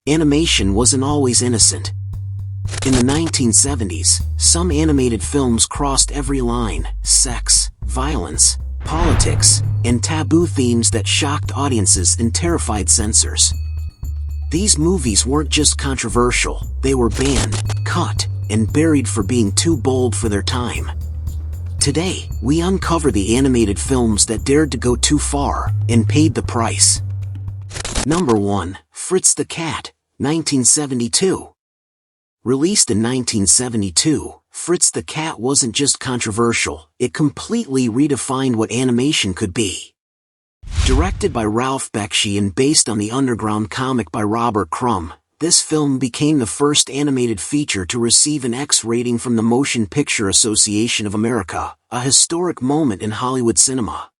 animation wasn't always innocent. In the 1970s, some animated films crossed every line: sex, violence, politics, and taboo themes that shocked audiences and terrified censors. These movies weren't just controversial, they were banned, cut, and buried for being too bold for their time. Today, we uncover the animated films that dared to go too far and paid the price. Number 1. Fritz the Cat, 1972. Released in 1972, Fritz the Cat wasn't just controversial, it completely redefined what animation could be. Directed by Ralph Bakshi and based on the underground comic by Robert Crumb, this film became the first animated feature to receive an X rating from the Motion Picture Association of America, a historic moment in Hollywood cinema.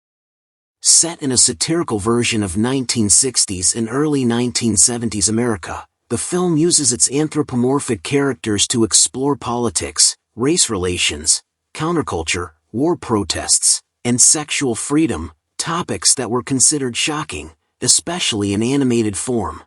Set in a satirical version of 1960s and early 1970s America, the film uses its anthropomorphic characters to explore politics, race relations, counterculture, war protests, and sexual freedom, topics that were considered shocking, especially in animated form.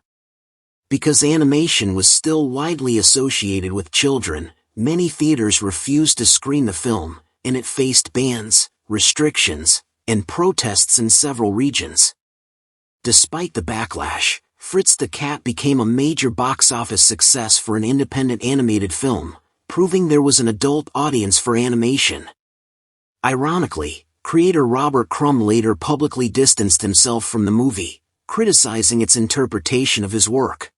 Because animation was still widely associated with children, many theaters refused to screen the film, and it faced bans, restrictions, and protests in several regions. Despite the backlash, Fritz the Cat became a major box office success for an independent animated film, proving there was an adult audience for animation. Ironically, creator Robert Crumb later publicly distanced himself from the movie, criticizing its interpretation of his work.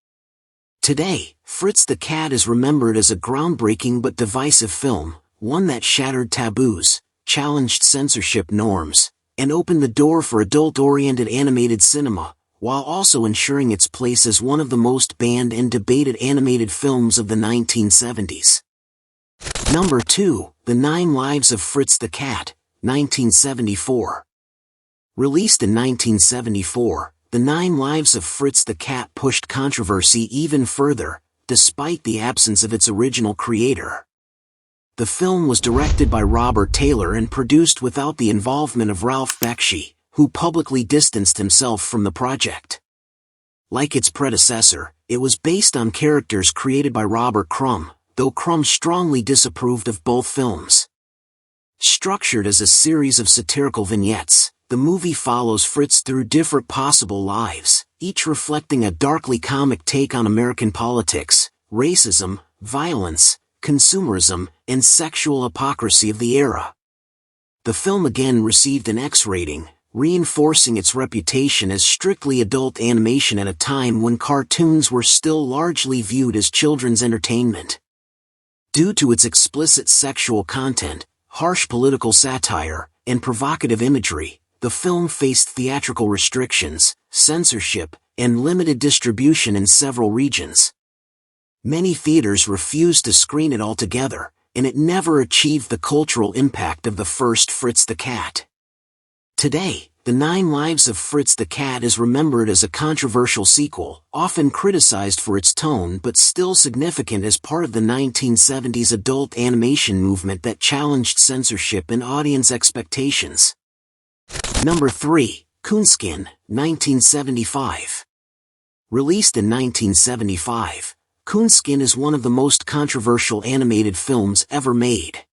Today, Fritz the Cat is remembered as a groundbreaking but divisive film, one that shattered taboos, challenged censorship norms, and opened the door for adult-oriented animated cinema, while also ensuring its place as one of the most banned and debated animated films of the 1970s. Number 2. The 9 Lives of Fritz the Cat, 1974. Released in 1974, The 9 Lives of Fritz the Cat pushed controversy even further, despite the absence of its original creator. The film was directed by Robert Taylor and produced without the involvement of Ralph Bakshi, who publicly distanced himself from the project. Like its predecessor, it was based on characters created by Robert Crumb, though Crumb strongly disapproved of both films. Structured as a series of satirical vignettes, the movie follows Fritz through different possible lives, each reflecting a darkly comic take on American politics, racism, violence, consumerism, and sexual hypocrisy of the era. The film again received an X rating, reinforcing its reputation as strictly adult animation at a time when cartoons were still largely viewed as children's entertainment. Due to its explicit sexual content, harsh political satire, and provocative imagery, the film faced theatrical restrictions, censorship, and limited distribution in several regions. Many theaters refused to screen it altogether, and it never achieved the cultural impact of the first Fritz the Cat. Today, The 9 Lives of Fritz the Cat is remembered as a controversial sequel, often criticized for its tone but still significant as part of the 1970s adult animation movement that challenged censorship and audience expectations. Number 3. Coonskin, 1975. Released in 1975, Coonskin is one of the most controversial animated films ever made.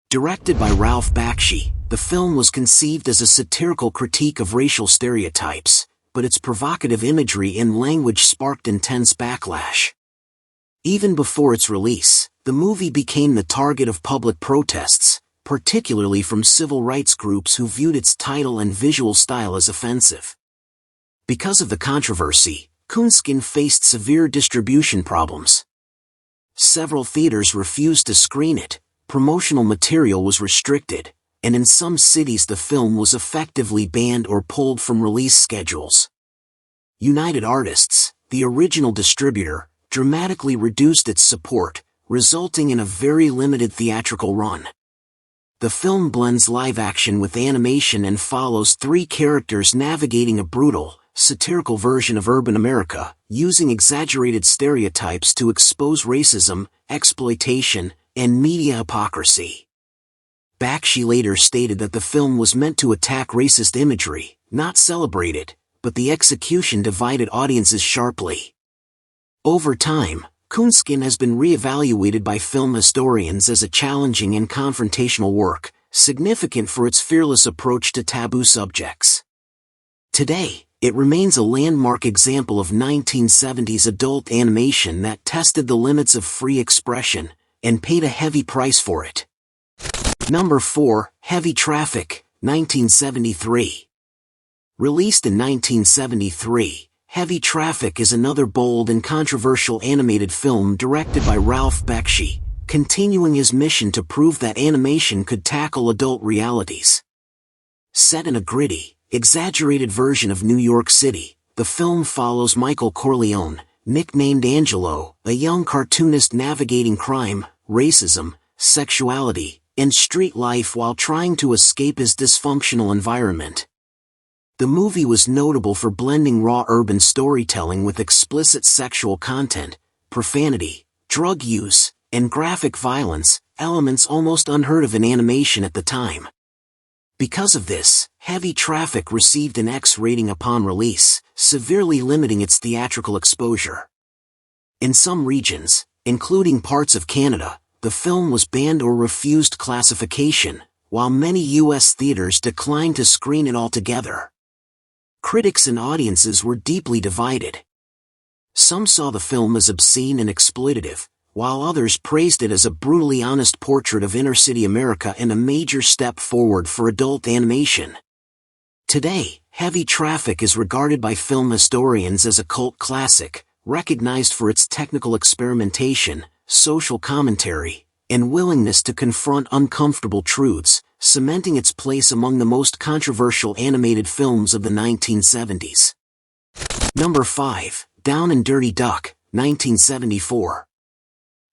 Directed by Ralph Bakshi, the film was conceived as a satirical critique of racial stereotypes, but its provocative imagery and language sparked intense backlash. Even before its release, the movie became the target of public protests, particularly from civil rights groups who viewed its title and visual style as offensive. Because of the controversy, Coonskin faced severe distribution problems. Several theaters refused to screen it, promotional material was restricted, and in some cities the film was effectively banned or pulled from release schedules. United Artists, the original distributor, dramatically reduced its support, resulting in a very limited theatrical run. The film blends live action with animation and follows 3 characters navigating a brutal, satirical version of urban America, using exaggerated stereotypes to expose racism, exploitation, and media hypocrisy. Bakshi later stated that the film was meant to attack racist imagery, not celebrate it, but the execution divided audiences sharply. Over time, coonskin has been re-evaluated by film historians as a challenging and confrontational work, significant for its fearless approach to taboo subjects. Today, it remains a landmark example of 1970s adult animation that tested the limits of free expression, and paid a heavy price for it. Number 4, Heavy Traffic, 1973. Released in 1973, Heavy Traffic is another bold and controversial animated film directed by Ralph Bakshi, continuing his mission to prove that animation could tackle adult realities. Set in a gritty, exaggerated version of New York City, the film follows Michael Corleone, nicknamed Angelo, a young cartoonist navigating crime, racism, sexuality, and street life while trying to escape his dysfunctional environment. The movie was notable for blending raw urban storytelling with explicit sexual content, profanity, drug use, and graphic violence, elements almost unheard of in animation at the time. Because of this, Heavy Traffic received an X rating upon release, severely limiting its theatrical exposure. In some regions, including parts of Canada, the film was banned or refused classification, while many U.S. theaters declined to screen it altogether. Critics and audiences were deeply divided. Some saw the film as obscene and exploitative, while others praised it as a brutally honest portrait of inner-city America and a major step forward for adult animation. Today, Heavy Traffic is regarded by film historians as a cult classic, recognized for its technical experimentation, social commentary, and willingness to confront uncomfortable truths, cementing its place among the most controversial animated films of the 1970s. Number 5, Down and Dirty Duck, 1974.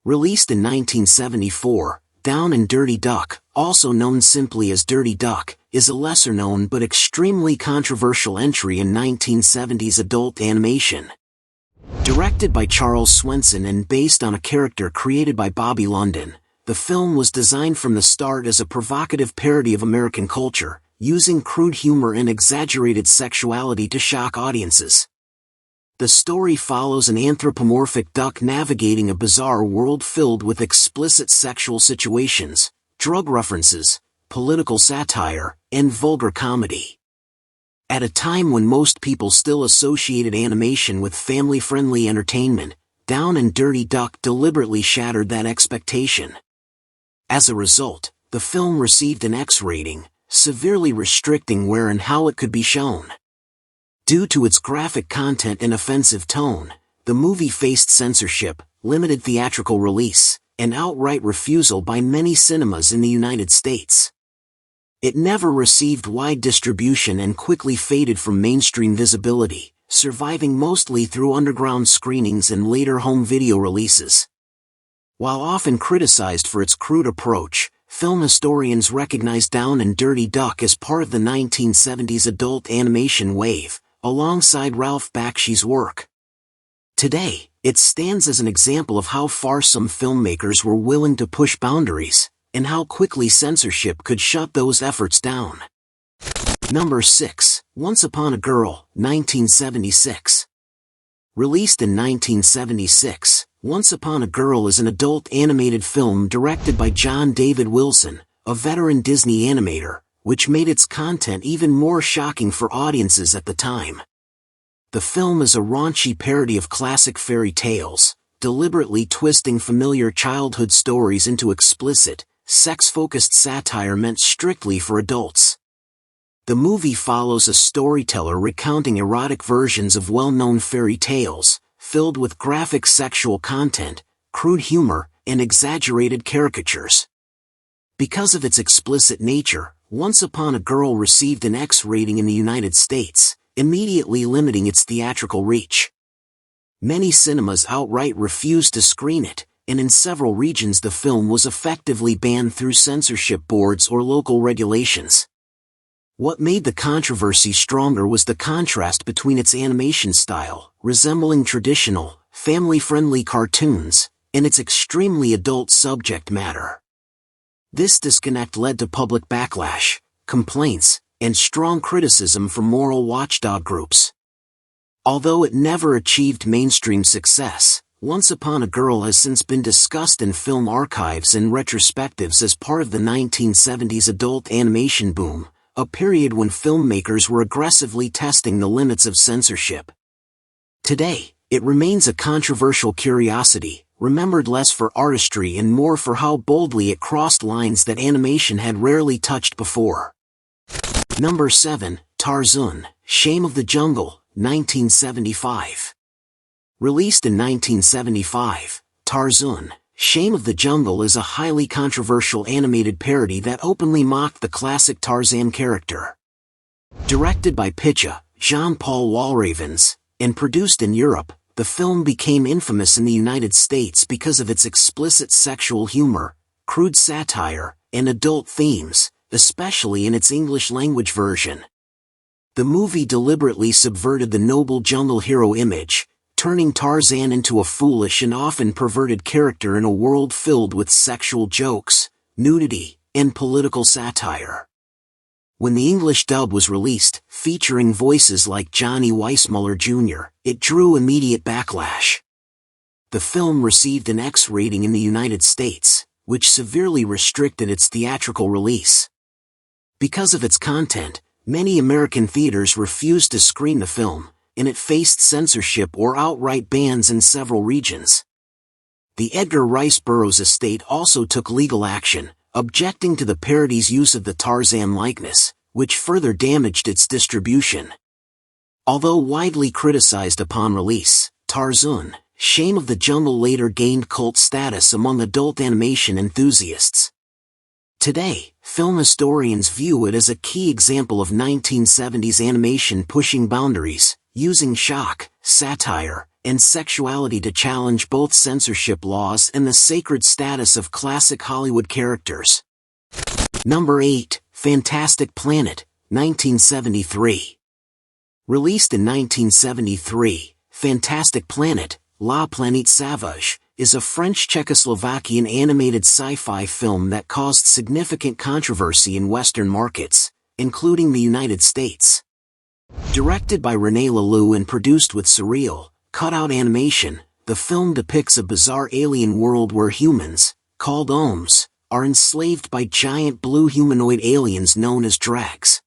Released in 1974, Down and Dirty Duck, also known simply as Dirty Duck, is a lesser-known but extremely controversial entry in 1970s adult animation. Directed by Charles Swenson and based on a character created by Bobby London, the film was designed from the start as a provocative parody of American culture, using crude humor and exaggerated sexuality to shock audiences. The story follows an anthropomorphic duck navigating a bizarre world filled with explicit sexual situations, drug references, political satire, and vulgar comedy. At a time when most people still associated animation with family-friendly entertainment, Down and Dirty Duck deliberately shattered that expectation. As a result, the film received an X rating, severely restricting where and how it could be shown. Due to its graphic content and offensive tone, the movie faced censorship, limited theatrical release, and outright refusal by many cinemas in the United States. It never received wide distribution and quickly faded from mainstream visibility, surviving mostly through underground screenings and later home video releases. While often criticized for its crude approach, film historians recognize Down and Dirty Duck as part of the 1970s adult animation wave, alongside Ralph Bakshi's work. Today, it stands as an example of how far some filmmakers were willing to push boundaries, and how quickly censorship could shut those efforts down. Number 6, Once Upon a Girl, 1976. Released in 1976, Once Upon a Girl is an adult animated film directed by John David Wilson, a veteran Disney animator, which made its content even more shocking for audiences at the time. The film is a raunchy parody of classic fairy tales, deliberately twisting familiar childhood stories into explicit, sex-focused satire meant strictly for adults. The movie follows a storyteller recounting erotic versions of well-known fairy tales, filled with graphic sexual content, crude humor, and exaggerated caricatures. Because of its explicit nature, Once Upon a Girl received an X rating in the United States, immediately limiting its theatrical reach. Many cinemas outright refused to screen it, and in several regions the film was effectively banned through censorship boards or local regulations. What made the controversy stronger was the contrast between its animation style, resembling traditional, family-friendly cartoons, and its extremely adult subject matter. This disconnect led to public backlash, complaints, and strong criticism from moral watchdog groups. Although it never achieved mainstream success, Once Upon a Girl has since been discussed in film archives and retrospectives as part of the 1970s adult animation boom, a period when filmmakers were aggressively testing the limits of censorship. Today, it remains a controversial curiosity, remembered less for artistry and more for how boldly it crossed lines that animation had rarely touched before. Number 7, Tarzan, Shame of the Jungle, 1975. Released in 1975, Tarzan, Shame of the Jungle is a highly controversial animated parody that openly mocked the classic Tarzan character. Directed by Pitcha, Jean-Paul Walravens, and produced in Europe, the film became infamous in the United States because of its explicit sexual humor, crude satire, and adult themes, especially in its English-language version. The movie deliberately subverted the noble jungle hero image, turning Tarzan into a foolish and often perverted character in a world filled with sexual jokes, nudity, and political satire. When the English dub was released, featuring voices like Johnny Weissmuller Jr., it drew immediate backlash. The film received an X rating in the United States, which severely restricted its theatrical release. Because of its content, many American theaters refused to screen the film, and it faced censorship or outright bans in several regions. The Edgar Rice Burroughs estate also took legal action, objecting to the parody's use of the Tarzan likeness, which further damaged its distribution. Although widely criticized upon release, Tarzan, Shame of the Jungle later gained cult status among adult animation enthusiasts. Today, film historians view it as a key example of 1970s animation pushing boundaries, using shock, satire, and sexuality to challenge both censorship laws and the sacred status of classic Hollywood characters. Number 8, Fantastic Planet, 1973. Released in 1973, Fantastic Planet, La Planète Sauvage, is a French-Czechoslovakian animated sci-fi film that caused significant controversy in Western markets, including the United States. Directed by René Laloux and produced with surreal, cut-out animation, the film depicts a bizarre alien world where humans, called Ohms, are enslaved by giant blue humanoid aliens known as drags.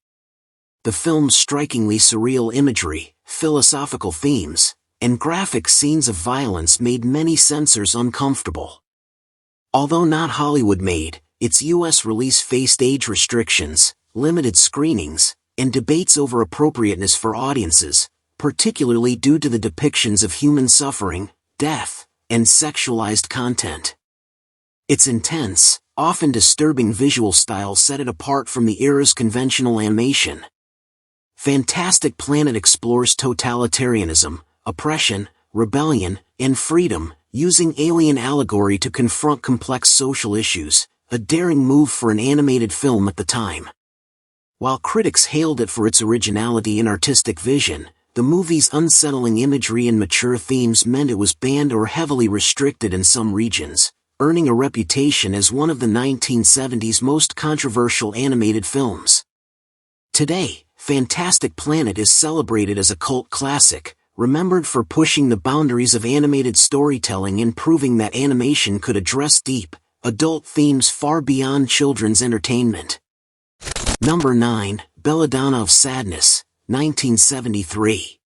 The film's strikingly surreal imagery, philosophical themes, and graphic scenes of violence made many censors uncomfortable. Although not Hollywood-made, its U.S. release faced age restrictions, limited screenings, and debates over appropriateness for audiences, particularly due to the depictions of human suffering, death, and sexualized content. Its intense, often disturbing visual style set it apart from the era's conventional animation. Fantastic Planet explores totalitarianism, oppression, rebellion, and freedom, using alien allegory to confront complex social issues, a daring move for an animated film at the time. While critics hailed it for its originality and artistic vision, the movie's unsettling imagery and mature themes meant it was banned or heavily restricted in some regions, earning a reputation as one of the 1970s most controversial animated films. Today, Fantastic Planet is celebrated as a cult classic, remembered for pushing the boundaries of animated storytelling and proving that animation could address deep, adult themes far beyond children's entertainment. Number 9, Belladonna of Sadness, 1973.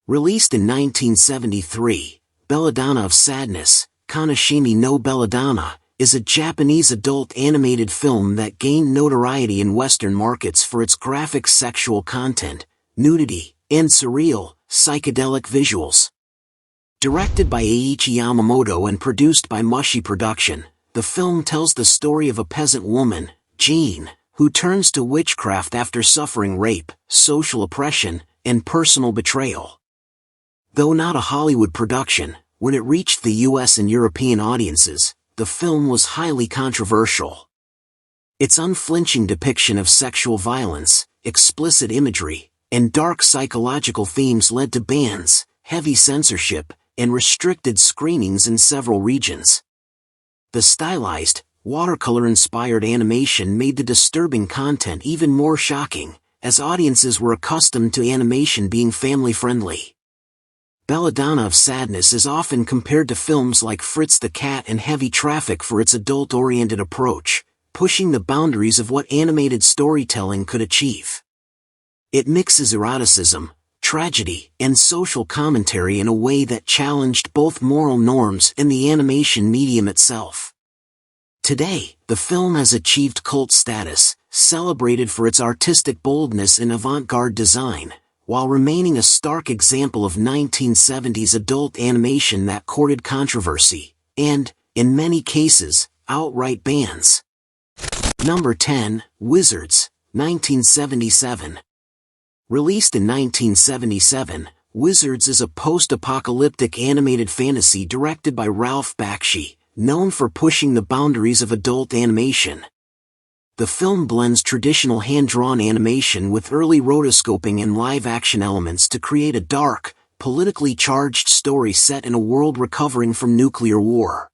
Released in 1973, Belladonna of Sadness, Kanashimi no Belladonna, is a Japanese adult animated film that gained notoriety in Western markets for its graphic sexual content, nudity, and surreal, psychedelic visuals. Directed by Eiichi Yamamoto and produced by Mushi Production, the film tells the story of a peasant woman, Jean, who turns to witchcraft after suffering rape, social oppression, and personal betrayal. Though not a Hollywood production, when it reached the US and European audiences, the film was highly controversial. Its unflinching depiction of sexual violence, explicit imagery, and dark psychological themes led to bans, heavy censorship, and restricted screenings in several regions. The stylized, watercolor-inspired animation made the disturbing content even more shocking, as audiences were accustomed to animation being family-friendly. Belladonna of Sadness is often compared to films like Fritz the Cat and Heavy Traffic for its adult-oriented approach, pushing the boundaries of what animated storytelling could achieve. It mixes eroticism, tragedy, and social commentary in a way that challenged both moral norms and the animation medium itself. Today, the film has achieved cult status, celebrated for its artistic boldness and avant-garde design, while remaining a stark example of 1970s adult animation that courted controversy, and, in many cases, outright bans. Number 10, Wizards, 1977. Released in 1977, Wizards is a post-apocalyptic animated fantasy directed by Ralph Bakshi, known for pushing the boundaries of adult animation. The film blends traditional hand-drawn animation with early rotoscoping and live-action elements to create a dark, politically charged story set in a world recovering from nuclear war.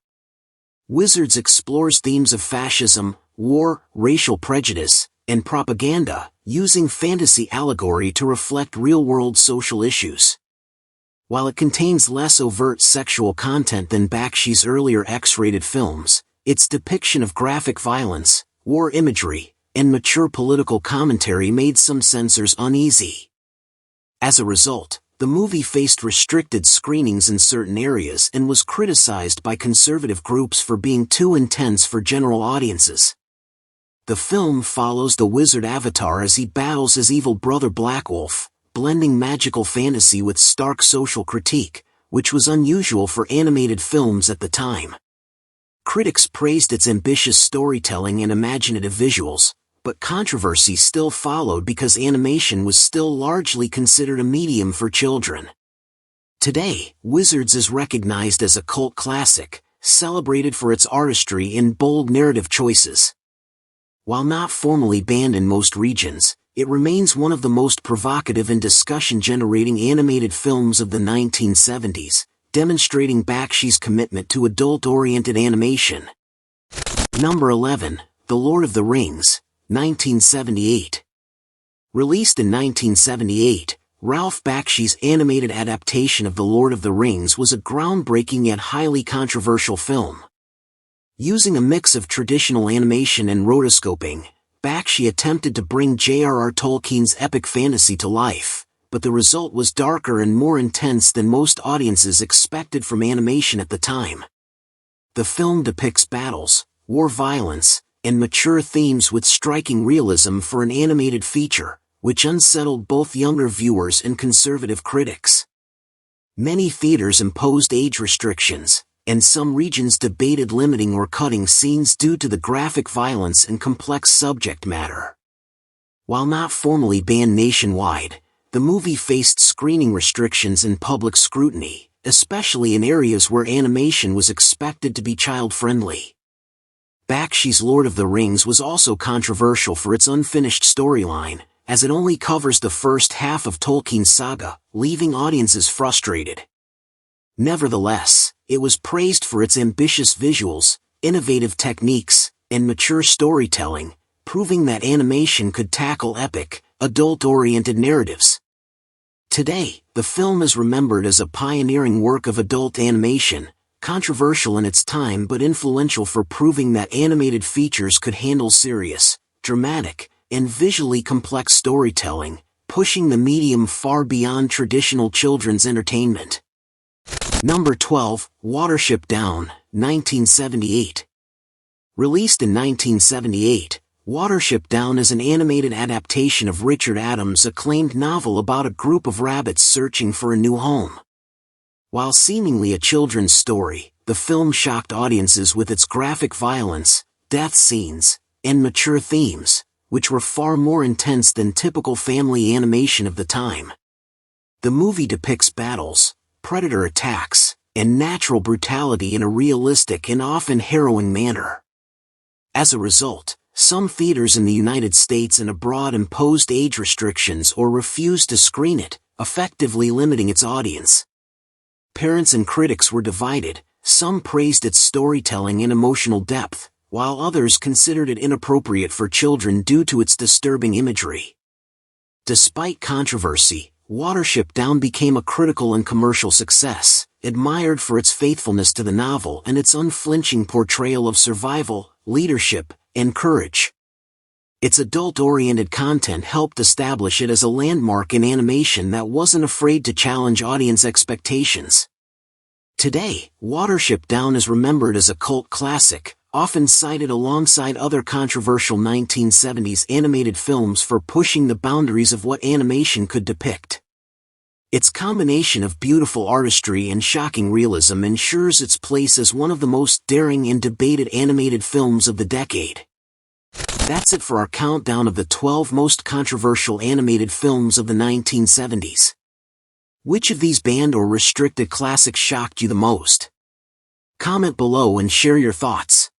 Wizards explores themes of fascism, war, racial prejudice, and propaganda, using fantasy allegory to reflect real-world social issues. While it contains less overt sexual content than Bakshi's earlier X-rated films, its depiction of graphic violence, war imagery, and mature political commentary made some censors uneasy. As a result, the movie faced restricted screenings in certain areas and was criticized by conservative groups for being too intense for general audiences. The film follows the wizard Avatar as he battles his evil brother Blackwolf, blending magical fantasy with stark social critique, which was unusual for animated films at the time. Critics praised its ambitious storytelling and imaginative visuals, but controversy still followed because animation was still largely considered a medium for children. Today, Wizards is recognized as a cult classic, celebrated for its artistry and bold narrative choices. While not formally banned in most regions, it remains one of the most provocative and discussion-generating animated films of the 1970s, demonstrating Bakshi's commitment to adult-oriented animation. Number 11, The Lord of the Rings, 1978. Released in 1978, Ralph Bakshi's animated adaptation of The Lord of the Rings was a groundbreaking yet highly controversial film. Using a mix of traditional animation and rotoscoping, Bakshi attempted to bring J.R.R. Tolkien's epic fantasy to life, but the result was darker and more intense than most audiences expected from animation at the time. The film depicts battles, war violence, and mature themes with striking realism for an animated feature, which unsettled both younger viewers and conservative critics. Many theaters imposed age restrictions, and some regions debated limiting or cutting scenes due to the graphic violence and complex subject matter. While not formally banned nationwide, the movie faced screening restrictions and public scrutiny, especially in areas where animation was expected to be child-friendly. Bakshi's Lord of the Rings was also controversial for its unfinished storyline, as it only covers the first half of Tolkien's saga, leaving audiences frustrated. Nevertheless, it was praised for its ambitious visuals, innovative techniques, and mature storytelling, proving that animation could tackle epic, adult-oriented narratives. Today, the film is remembered as a pioneering work of adult animation, controversial in its time but influential for proving that animated features could handle serious, dramatic, and visually complex storytelling, pushing the medium far beyond traditional children's entertainment. Number 12, Watership Down, 1978. Released in 1978, Watership Down is an animated adaptation of Richard Adams' acclaimed novel about a group of rabbits searching for a new home. While seemingly a children's story, the film shocked audiences with its graphic violence, death scenes, and mature themes, which were far more intense than typical family animation of the time. The movie depicts battles, predator attacks, and natural brutality in a realistic and often harrowing manner. As a result, some theaters in the United States and abroad imposed age restrictions or refused to screen it, effectively limiting its audience. Parents and critics were divided, some praised its storytelling and emotional depth, while others considered it inappropriate for children due to its disturbing imagery. Despite controversy, Watership Down became a critical and commercial success, admired for its faithfulness to the novel and its unflinching portrayal of survival, leadership, and courage. Its adult-oriented content helped establish it as a landmark in animation that wasn't afraid to challenge audience expectations. Today, Watership Down is remembered as a cult classic, often cited alongside other controversial 1970s animated films for pushing the boundaries of what animation could depict. Its combination of beautiful artistry and shocking realism ensures its place as one of the most daring and debated animated films of the decade. That's it for our countdown of the 12 most controversial animated films of the 1970s. Which of these banned or restricted classics shocked you the most? Comment below and share your thoughts.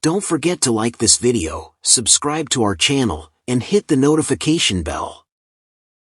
Don't forget to like this video, subscribe to our channel, and hit the notification bell.